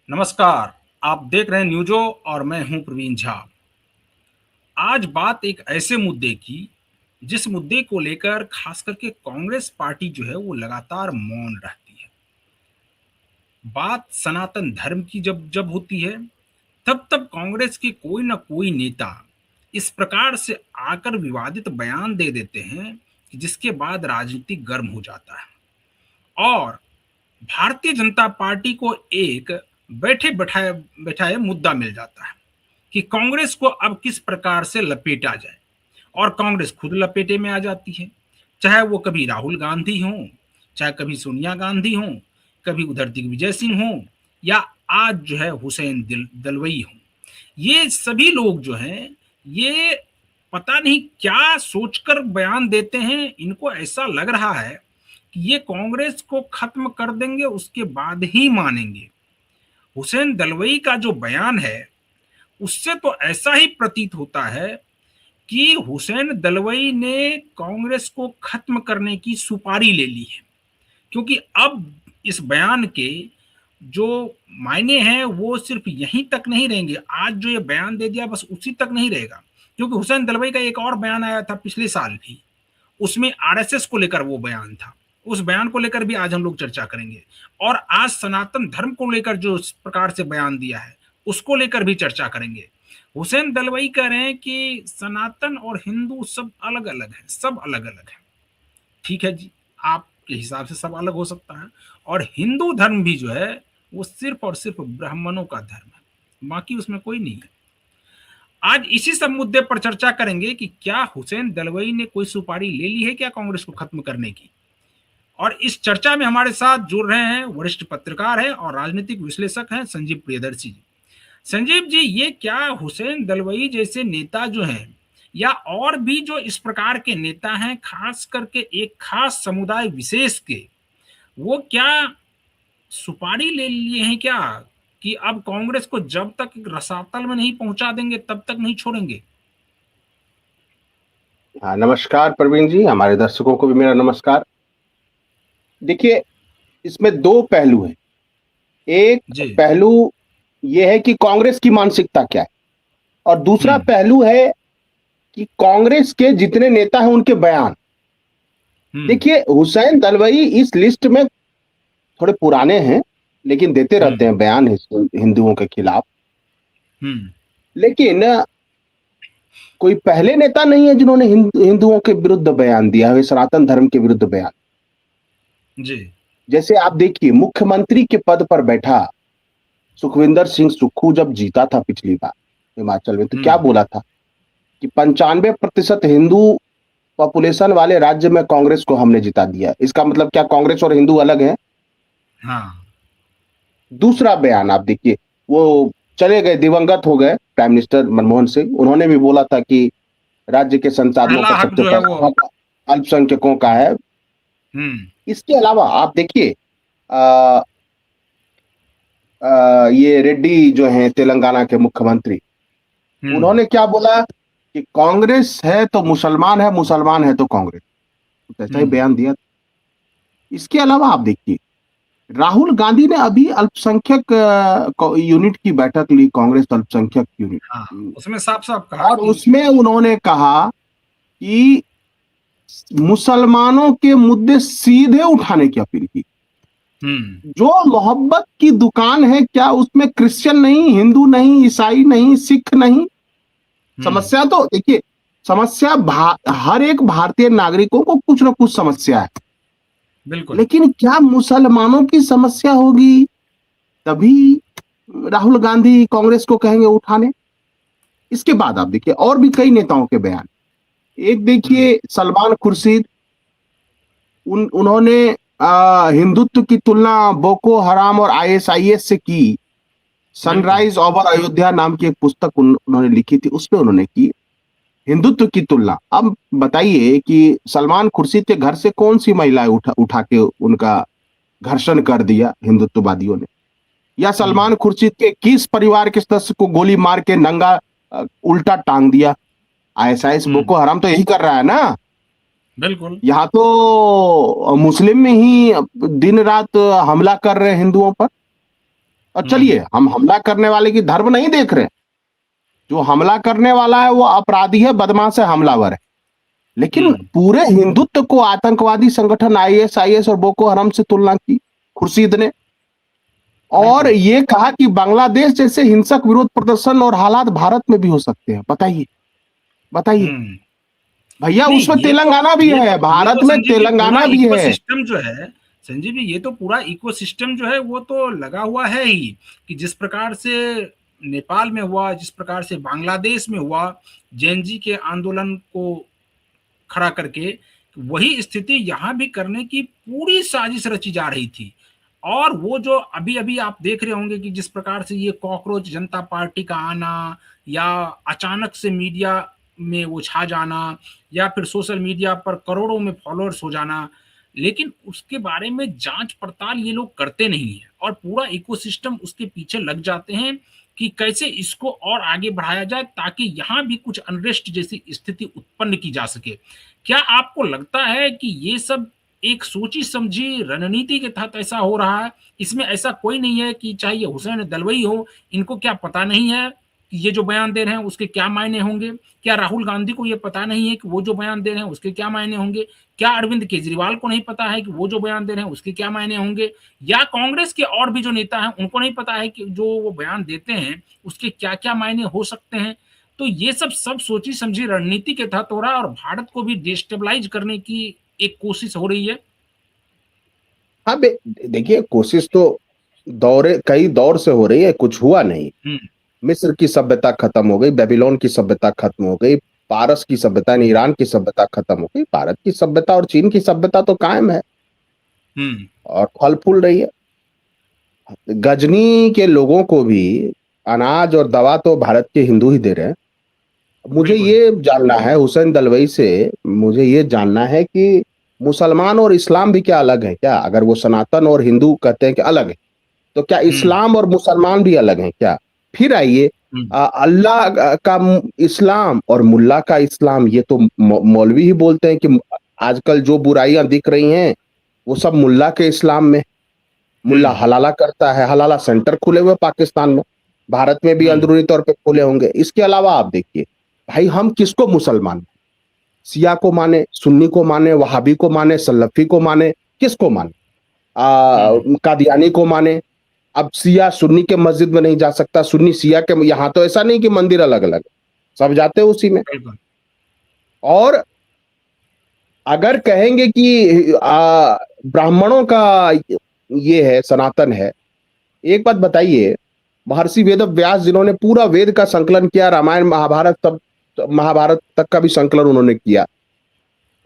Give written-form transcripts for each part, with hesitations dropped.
नमस्कार। आप देख रहे हैं न्यूजो और मैं हूं प्रवीण झा। आज बात एक ऐसे मुद्दे की जिस मुद्दे को लेकर खास करके कांग्रेस पार्टी जो है वो लगातार मौन रहती है। बात सनातन धर्म की जब जब होती है तब तब कांग्रेस के कोई ना कोई नेता इस प्रकार से आकर विवादित बयान दे देते हैं कि जिसके बाद राजनीति गर्म हो जाता है और भारतीय जनता पार्टी को एक बैठे बैठाए बैठाए मुद्दा मिल जाता है कि कांग्रेस को अब किस प्रकार से लपेटा जाए और कांग्रेस खुद लपेटे में आ जाती है। चाहे वो कभी राहुल गांधी हो, चाहे कभी सोनिया गांधी हो, कभी उधर दिग्विजय सिंह हो या आज जो है हुसैन दलवई हो। ये सभी लोग जो हैं ये पता नहीं क्या सोचकर बयान देते हैं। इनको ऐसा लग रहा है कि ये कांग्रेस को खत्म कर देंगे उसके बाद ही मानेंगे। हुसैन दलवई का जो बयान है उससे तो ऐसा ही प्रतीत होता है कि हुसैन दलवई ने कांग्रेस को खत्म करने की सुपारी ले ली है, क्योंकि अब इस बयान के जो मायने हैं वो सिर्फ यहीं तक नहीं रहेंगे। आज जो ये बयान दे दिया बस उसी तक नहीं रहेगा, क्योंकि हुसैन दलवई का एक और बयान आया था पिछले साल भी, उसमें आरएसएस को लेकर वो बयान था। उस बयान को लेकर भी आज हम लोग चर्चा करेंगे और आज सनातन धर्म को लेकर जो इस प्रकार से बयान दिया है उसको लेकर भी चर्चा करेंगे। हुसैन दलवई कह रहे हैं कि सनातन और हिंदू सब अलग अलग है, सब अलग अलग है। ठीक है जी, आपके हिसाब से सब अलग हो सकता है और हिंदू धर्म भी जो है वो सिर्फ और सिर्फ ब्राह्मणों का धर्म है, बाकी उसमें कोई नहीं है। आज इसी सब मुद्दे पर चर्चा करेंगे कि क्या हुसैन दलवई ने कोई सुपारी ले ली है क्या कांग्रेस को खत्म करने की। और इस चर्चा में हमारे साथ जुड़ रहे हैं वरिष्ठ पत्रकार हैं और राजनीतिक विश्लेषक हैं संजीव प्रियदर्शी जी। संजीव जी, ये क्या हुसैन दलवई जैसे नेता जो हैं या और भी जो इस प्रकार के नेता हैं, खास करके एक खास समुदाय विशेष के, वो क्या सुपारी ले लिए हैं क्या कि अब कांग्रेस को जब तक रसातल में नहीं पहुंचा देंगे तब तक नहीं छोड़ेंगे। हाँ, नमस्कार प्रवीण जी, हमारे दर्शकों को भी मेरा नमस्कार। देखिए, इसमें दो पहलू हैं। एक जी। पहलू ये है कि कांग्रेस की मानसिकता क्या है और दूसरा पहलू है कि कांग्रेस के जितने नेता हैं उनके बयान। देखिए, हुसैन दलवई इस लिस्ट में थोड़े पुराने हैं, लेकिन देते रहते हैं बयान हिंदुओं के खिलाफ। लेकिन कोई पहले नेता नहीं है जिन्होंने हिंदुओं के विरुद्ध बयान दिया है, सनातन धर्म के विरुद्ध बयान। जी। जैसे आप देखिए, मुख्यमंत्री के पद पर बैठा सुखविंदर सिंह सुक्खू जब जीता था पिछली बार हिमाचल में, तो क्या बोला था कि 95% हिंदू पॉपुलेशन वाले राज्य में कांग्रेस को हमने जिता दिया। इसका मतलब क्या कांग्रेस और हिंदू अलग हैं? हाँ। दूसरा बयान आप देखिए, वो चले गए, दिवंगत हो गए प्राइम मिनिस्टर मनमोहन सिंह, उन्होंने भी बोला था कि राज्य के संसाधनों पहला का हक सबसे जो है पहला वो हक अल्पसंख्यकों का है। इसके अलावा आप देखिए, ये रेड्डी जो हैं तेलंगाना के मुख्यमंत्री, उन्होंने क्या बोला कि कांग्रेस है तो मुसलमान है, मुसलमान है तो कांग्रेस, तो ऐसा ही बयान दिया। इसके अलावा आप देखिए, राहुल गांधी ने अभी अल्पसंख्यक यूनिट की बैठक ली, कांग्रेस अल्पसंख्यक यूनिट। उसमें साफ साफ कहा और कि उसमें उन्होंने कहा कि मुसलमानों के मुद्दे सीधे उठाने की अपील की। जो मोहब्बत की दुकान है, क्या उसमें क्रिश्चियन नहीं, हिंदू नहीं, ईसाई नहीं, सिख नहीं? समस्या तो देखिए, समस्या हर एक भारतीय नागरिकों को कुछ ना कुछ समस्या है, बिल्कुल। लेकिन क्या मुसलमानों की समस्या होगी तभी राहुल गांधी कांग्रेस को कहेंगे उठाने? इसके बाद आप देखिए और भी कई नेताओं के बयान। एक देखिए सलमान खुर्शीद, उन्होंने हिंदुत्व की तुलना बोको हराम और आईएसआईएस से की। सनराइज ओवर अयोध्या नाम की एक पुस्तक उन्होंने लिखी थी, उसमें उन्होंने की हिंदुत्व की तुलना। अब बताइए कि सलमान खुर्शीद के घर से कौन सी महिलाएं उठा के उनका घर्षण कर दिया हिंदुत्ववादियों ने, या सलमान खुर्शीद के किस परिवार के सदस्य को गोली मार के नंगा उल्टा टांग दिया? आईएसआईएस बोको हराम तो यही कर रहा है ना। बिल्कुल। यहाँ तो मुस्लिम में ही दिन रात हमला कर रहे हैं हिंदुओं पर। और चलिए, हम हमला करने वाले की धर्म नहीं देख रहे हैं। जो हमला करने वाला है वो अपराधी है, बदमाश है, हमलावर है। लेकिन पूरे हिंदुत्व को आतंकवादी संगठन आईएसआईएस और बोको हराम से तुलना की खुर्शीद ने, और ये कहा कि बांग्लादेश जैसे हिंसक विरोध प्रदर्शन और हालात भारत में भी हो सकते हैं। बताइए, बताइए भैया, उसमें तेलंगाना भी है, भारत में तेलंगाना भी है। इकोसिस्टम जो है संजीव जी, ये तो पूरा इकोसिस्टम जो है वो तो लगा हुआ है ही, कि जिस प्रकार से नेपाल में हुआ, जिस प्रकार से बांग्लादेश में हुआ, जेएनजी के आंदोलन को खड़ा करके, वही स्थिति यहाँ भी करने की पूरी साजिश रची जा रही थी। और वो जो अभी अभी आप देख रहे होंगे कि जिस प्रकार से ये कॉकरोच जनता पार्टी का आना, या अचानक से मीडिया में वो छा जाना, या फिर सोशल मीडिया पर करोड़ों में फॉलोअर्स हो जाना, लेकिन उसके बारे में जांच पड़ताल ये लोग करते नहीं है, और पूरा इकोसिस्टम उसके पीछे लग जाते हैं कि कैसे इसको और आगे बढ़ाया जाए, ताकि यहाँ भी कुछ अनरेस्ट जैसी स्थिति उत्पन्न की जा सके। क्या आपको लगता है कि ये सब एक सोची समझी रणनीति के तहत ऐसा हो रहा है? इसमें ऐसा कोई नहीं है कि चाहे ये हुसैन दलवाई हो, इनको क्या पता नहीं है कि ये जो बयान दे रहे हैं उसके क्या मायने होंगे? क्या राहुल गांधी को ये पता नहीं है कि वो जो बयान दे रहे हैं उसके क्या मायने होंगे? क्या अरविंद केजरीवाल को नहीं पता है कि वो जो बयान दे रहे हैं उसके क्या मायने होंगे? या कांग्रेस के और भी जो नेता हैं उनको नहीं पता है कि जो वो बयान देते हैं उसके क्या क्या मायने हो सकते हैं? तो ये सब सोची समझी रणनीति के तहत हो रहा है, और भारत को भी डिस्टेबलाइज करने की एक कोशिश हो रही है। हाँ, देखिए, कोशिश तो कई दौर से हो रही है, कुछ हुआ नहीं। मिस्र की सभ्यता खत्म हो गई, बेबीलोन की सभ्यता खत्म हो गई, पारस की सभ्यता, ईरान की सभ्यता खत्म हो गई, भारत की सभ्यता और चीन की सभ्यता तो कायम है और फल फूल रही है। गजनी के लोगों को भी अनाज और दवा तो भारत के हिंदू ही दे रहे हैं। मुझे ये जानना है हुसैन दलवाई से, मुझे ये जानना है कि मुसलमान और इस्लाम भी क्या अलग है क्या? अगर वो सनातन और हिंदू कहते हैं कि अलग है, तो क्या इस्लाम और मुसलमान भी अलग हैं क्या? फिर आइए, अल्लाह का इस्लाम और मुल्ला का इस्लाम, ये तो मौलवी ही बोलते हैं कि आजकल जो बुराइयां दिख रही हैं वो सब मुल्ला के इस्लाम में। मुल्ला हलाला करता है, हलाला सेंटर खुले हुए पाकिस्तान में, भारत में भी अंदरूनी तौर पे खुले होंगे। इसके अलावा आप देखिए भाई, हम किसको मुसलमान, शिया को माने, सुन्नी को माने, वहाबी को माने, सलफी को माने, किसको माने? कादियानी को माने। अब शिया सुन्नी के मस्जिद में नहीं जा सकता, सुन्नी शिया के, यहां तो ऐसा नहीं कि मंदिर अलग अलग, सब जाते हैं उसी में। और अगर कहेंगे कि ब्राह्मणों का ये है, सनातन है, एक बात बताइए, महर्षि वेद व्यास जिन्होंने पूरा वेद का संकलन किया, रामायण महाभारत तब महाभारत तक का भी संकलन उन्होंने किया,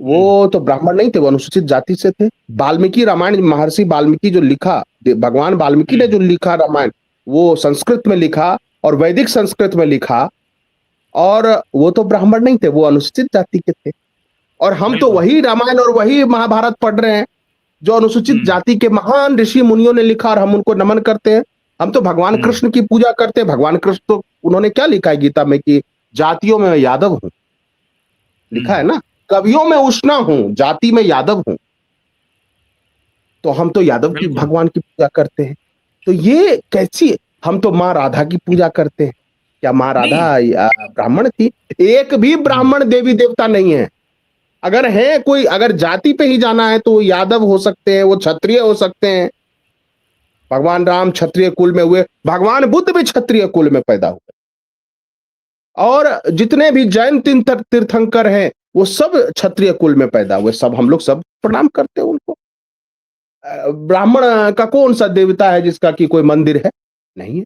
वो तो ब्राह्मण नहीं थे, वो अनुसूचित जाति से थे। वाल्मीकि रामायण, महर्षि वाल्मीकि जो लिखा, भगवान वाल्मीकि ने जो लिखा रामायण, वो संस्कृत में लिखा और वैदिक संस्कृत में लिखा, और वो तो ब्राह्मण नहीं थे, वो अनुसूचित जाति के थे। और हम तो वही रामायण और वही महाभारत पढ़ रहे हैं जो अनुसूचित जाति के महान ऋषि मुनियों ने लिखा, और हम उनको नमन करते हैं। हम तो भगवान कृष्ण की पूजा करते हैं। भगवान कृष्ण तो उन्होंने क्या लिखा है गीता में कि जातियों में मैं यादव हूं, लिखा है ना, कवियों में उष्णा हूं, जाति में यादव हूं। तो हम तो यादव की भगवान की पूजा करते हैं। तो ये कैसी, हम तो माँ राधा की पूजा करते हैं। क्या माँ राधा ब्राह्मण थी? एक भी ब्राह्मण देवी देवता नहीं है। अगर है कोई, अगर जाति पे ही जाना है तो यादव हो सकते हैं, वो क्षत्रिय हो सकते हैं। भगवान राम क्षत्रिय कुल में हुए, भगवान बुद्ध भी क्षत्रिय कुल में पैदा हुए, और जितने भी जैन तीर्थंकर हैं वो सब क्षत्रिय कुल में पैदा हुए। सब हम लोग सब प्रणाम करते हैं उनको। ब्राह्मण का कौन सा देवता है जिसका कि कोई मंदिर है? नहीं है।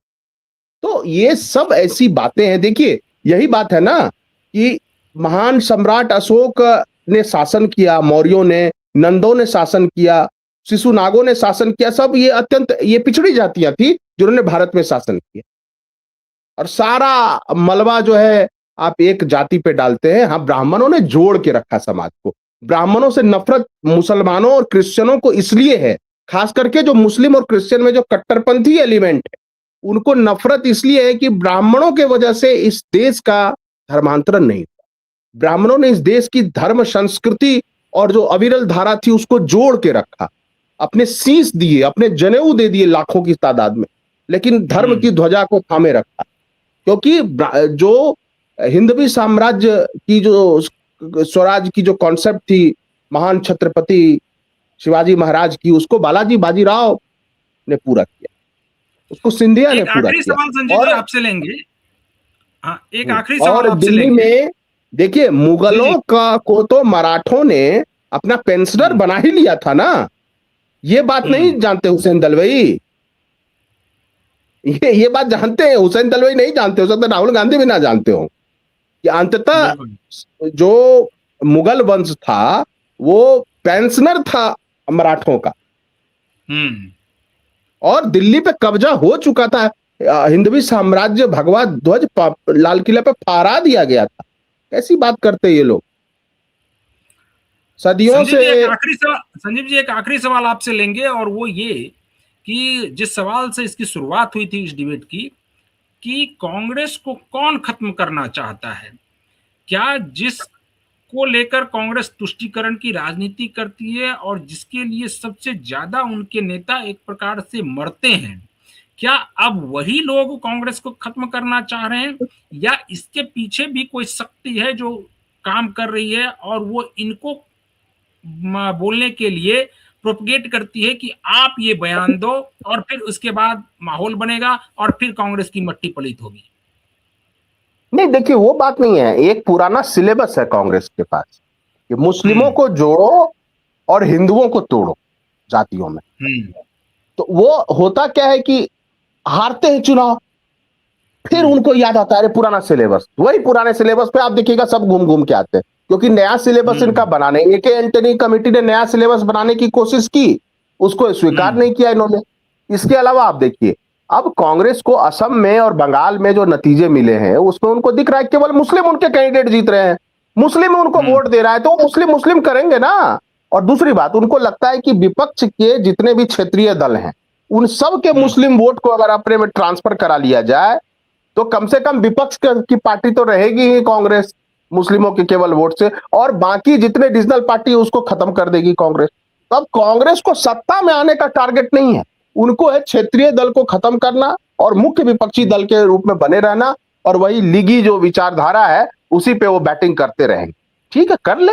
तो ये सब ऐसी बातें हैं। देखिए, यही बात है ना कि महान सम्राट अशोक ने शासन किया, मौर्यों ने, नंदों ने शासन किया, शिशुनागों ने शासन किया, सब ये अत्यंत ये पिछड़ी जातियां थी जिन्होंने भारत में शासन किया। और सारा मलबा जो है आप एक जाति पे डालते हैं। हाँ, ब्राह्मणों ने जोड़ के रखा समाज को। ब्राह्मणों से नफरत मुसलमानों और क्रिश्चियनों को इसलिए है, खास करके जो मुस्लिम और क्रिश्चियन में जो कट्टरपंथी एलिमेंट है, उनको नफरत इसलिए है कि ब्राह्मणों के वजह से इस देश का धर्मांतरण नहीं हुआ। ब्राह्मणों ने इस देश की धर्म, संस्कृति और जो अविरल धारा थी उसको जोड़ के रखा, अपने शीश दिए, अपने जनेऊ दे दिए लाखों की तादाद में। लेकिन धर्म की ध्वजा को थामे रखा, क्योंकि जो हिंदवी साम्राज्य की जो स्वराज की जो कॉन्सेप्ट थी महान छत्रपति शिवाजी महाराज की, उसको बालाजी बाजीराव ने पूरा किया, उसको सिंधिया ने एक पूरा आखिरी किया। सवाल संजीव जी और आपसे लेंगे। हाँ, एक आखिरी सवाल और आपसे दिल्ली लेंगे। में देखिए, जी जी। मुगलों का को तो मराठों ने अपना पेंशनर हम्म बना ही लिया था ना। ये बात हम्म, नहीं जानते हुसैन दलवाई, ये बात जानते हैं हुसैन दलवाई, नहीं जानते, हो सकता है राहुल गांधी भी ना जानते हो कि अंततः बिल्कुल। जो मुगल वंश था वो पेंशनर था मराठों का, हम्म। और दिल्ली पे कब्जा हो चुका था। हिंदवी साम्राज्य भगवा ध्वज लाल किले पे फहरा दिया गया था। कैसी बात करते ये लोग, सदियों संजीव से। जी एक आखिरी सवाल, संजीव जी एक आखिरी सवाल आपसे लेंगे, और वो ये कि जिस सवाल से इसकी शुरुआत हुई थी इस डिबेट की, कि कांग्रेस को कौन खत्म करना चाहता है? क्या जिस को लेकर कांग्रेस तुष्टीकरण की राजनीति करती है और जिसके लिए सबसे ज्यादा उनके नेता एक प्रकार से मरते हैं, क्या अब वही लोग कांग्रेस को खत्म करना चाह रहे हैं, या इसके पीछे भी कोई शक्ति है जो काम कर रही है और वो इनको बोलने के लिए प्रोपगेट करती है कि आप ये बयान दो, और फिर उसके बाद माहौल बनेगा और फिर कांग्रेस की मट्टी पलीत होगी? नहीं, देखिए वो बात नहीं है, एक पुराना सिलेबस है कांग्रेस के पास कि मुस्लिमों हम्म को जोड़ो और हिंदुओं को तोड़ो जातियों में। हम्म तो वो होता क्या है कि हारते हैं चुनाव, फिर हम्म उनको याद आता है अरे पुराना सिलेबस, वही पुराने सिलेबस पे आप देखिएगा सब घूम घूम के आते हैं, क्योंकि नया सिलेबस इनका हम्म बनाने, एके एंटनी कमेटी ने नया सिलेबस बनाने की कोशिश की, उसको स्वीकार हम्म नहीं किया इन्होंने। इसके अलावा आप देखिए, अब कांग्रेस को असम में और बंगाल में जो नतीजे मिले हैं उसमें उनको दिख रहा है केवल मुस्लिम उनके कैंडिडेट जीत रहे हैं, मुस्लिम उनको हम्म वोट दे रहा है, तो वो मुस्लिम मुस्लिम करेंगे ना। और दूसरी बात, उनको लगता है कि विपक्ष के जितने भी क्षेत्रीय दल हैं उन सब के हम्म मुस्लिम वोट को अगर अपने में ट्रांसफर करा लिया जाए तो कम से कम विपक्ष की पार्टी तो रहेगी ही कांग्रेस, मुस्लिमों के केवल वोट से, और बाकी जितने रीजनल पार्टी है उसको खत्म कर देगी कांग्रेस। तो अब कांग्रेस को सत्ता में आने का टारगेट नहीं है, उनको है क्षेत्रीय दल को खत्म करना और मुख्य विपक्षी दल के रूप में बने रहना, और वही लीगी जो विचारधारा है उसी पे वो बैटिंग करते रहेंगे। ठीक है, कर ले,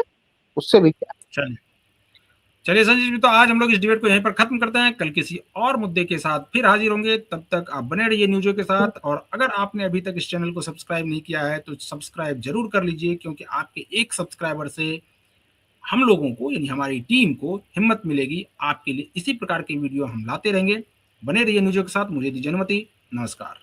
उससे भी क्या। चलिए, चलिए संजीव जी, तो आज हम लोग इस डिबेट को यहीं पर खत्म करते हैं। कल किसी और मुद्दे के साथ फिर हाजिर होंगे, तब तक आप बने रहिए न्यूज़ों के साथ। और अगर आपने अभी तक इस चैनल को सब्सक्राइब नहीं किया है तो सब्सक्राइब जरूर कर लीजिए, क्योंकि आपके एक सब्सक्राइबर से हम लोगों को, यानी हमारी टीम को हिम्मत मिलेगी। आपके लिए इसी प्रकार के वीडियो हम लाते रहेंगे। बने रहिए न्यूज़ों के साथ। मुझे दीजिए अनुमति। नमस्कार।